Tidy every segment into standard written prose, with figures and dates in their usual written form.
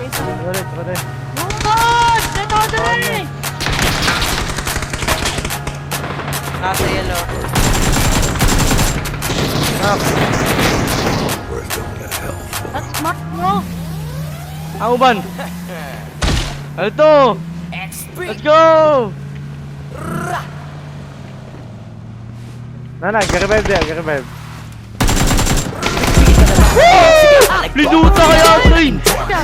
isa. Ulit. Bungos! Ito, dali! Nasa yellow. That's smart, bro! Ang uban! Alto! Let's go! Nana, revive dia, revive. Liduta kaya train!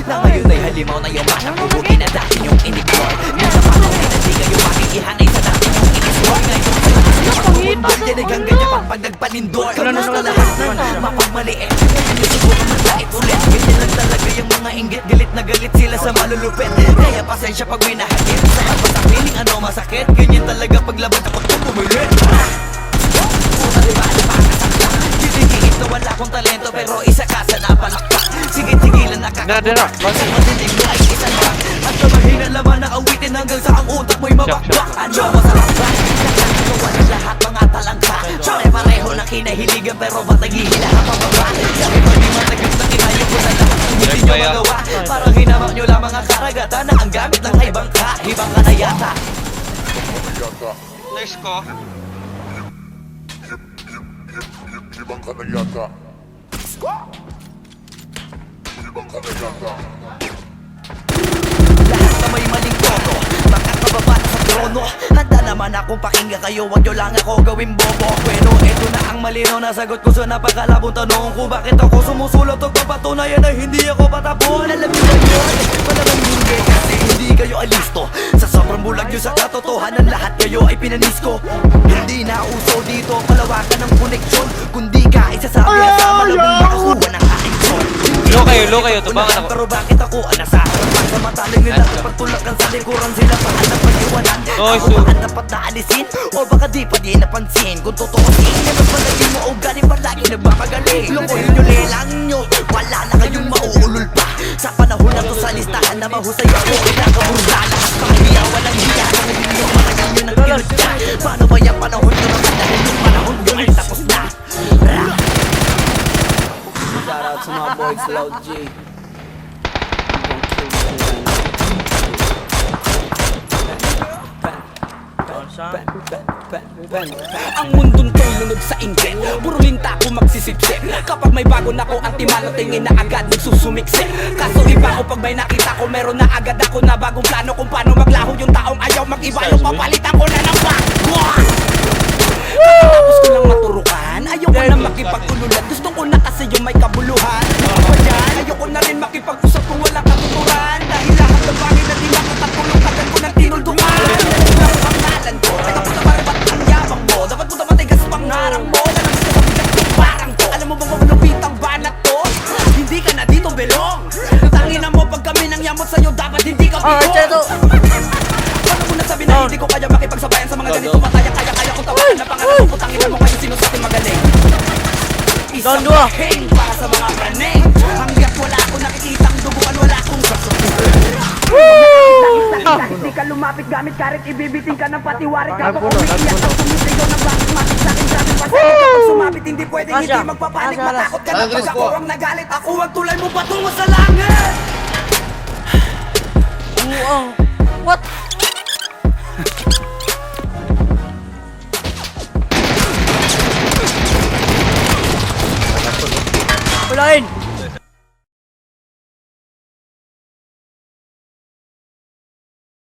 Na ngayon ay halimaw na yung bata Pupukin na dati yung inignore Minsan pa kung hindi kayo makikihanay sa dati yung in-explore Ngayon sa lahat dinig ang ganyan pag nagpanindor Sa lahat nun, mapagmaliit Sinusubukan matlait ulit Ganyan lang talaga yung mga inggit Galit na galit sila sa malulupit Kaya pasensya pag may nahagit Sa sa feeling ano masakit Ganyan talaga paglaban kapag pupumilit Puta diba napakasakta Didikikit na wala akong talento Pero isa ka sa napalakpak Sige-sigilan nakakabutak Basta matinig mo ay isang bak At sa mahina laman nakawitin hanggang sa ang utak mo'y mabakbak Ano masarap ba? Nakakagawa ng lahat mga talangka Pare-pareho na kinahiligan pero ba't naghihila ang pababa? Sabi pa di matagal na kinaya ko na lahat ang hindi nyo magawa Parang hinamak nyo lang mga karagatan Na ang gamit lang ay bangka Ibang ka na yata Nice ko. Ibang ka na yata. Ibang ka na yata. Lahat na may maling tono Makakababa na sa trono Handa naman akong pakinggan kayo Huwag nyo lang ako gawin bobo Pero eto na ang malinaw na sagot ko sa napakalabong tanong Kung bakit ako sumusulot o papatunayan na hindi ako patapon Alam nyo ba yun? Malamang hindi kasi hindi kayo alisto Sa sobrang bulag nyo sa katotohanan Lahat kayo ay pinanis ko Hindi na uso dito palawakan ng koneksyon Kundi ka isasabi sa malamang makakuha ng aking son Low kayo, tubangan ako. Pero bakit ako nasa harapan sa mataling nila Pagtulakan sa likuran sila pahanap pag-iwanan Ako ba ang dapat na alisin? O baka di pa di napansin Kung totoosin na mas malagin mo o galing palagi nagmamagaling Lokohin nyo lelang nyo Wala na kayong mauulol pa Sa panahon na to sa listahan na mahusay ako Kinakaburla lahat mga hiya walang hiya Kung hindi nyo matagal nyo ng kinutya Paano ba yung panahon ko naman dahil yung panahon nyo ay tapos na Shoutout sa mga boys, Loud J. Ang mundong to'y lunod sa inggit Puro linta ko magsisipsip Kapag may bago na ko ang timano tingin na agad nagsusumiksik Kaso iba ko pag may nakita ko meron na agad ako na bagong plano Kung paano maglaho yung taong ayaw mag-iba yung papalitan ko na ng back Tapos ko lang maturukan Ayoko na makipag-ululan Gusto ko na kasi yung may kabuluhan Ano ba yan? Ayoko na rin makipag-usap kung walang katuturan Dahil lahat ng bagay na di makatapulong Tagal ko ng tinuldukan Alam ang pangalan ko Teka po na barabat ang yabang mo Dapat mo na matigas pang harang mo Nalamis ka sa bigat yung parang to Alam mo bang malupit ang banat to? Hindi ka na dito belong Tangin na mo pag kami nang yamot sa'yo Dapat hindi ka bitong Paano ko nasabi na hindi ko kaya makipagsabayan sa mga ganito Mataya kaya kong tawanan na pangalan ko Tangin mo kayo sino sa ating magaling Isang hing para sa mga praneng Hanggat wala akong nakikitang duguan Wala akong kasukuhan Hindi ka lumapit gamit karit Ibibiting ka ng patiwarik Kapag umiiyak at sumisigaw ng bakit matik sa akin Sabi pa sa'yo kapag sumapit Hindi pwedeng hindi magpapanik Matakot ka na pag ako ang nagalit Ako ang tulay mo patungo sa langit What?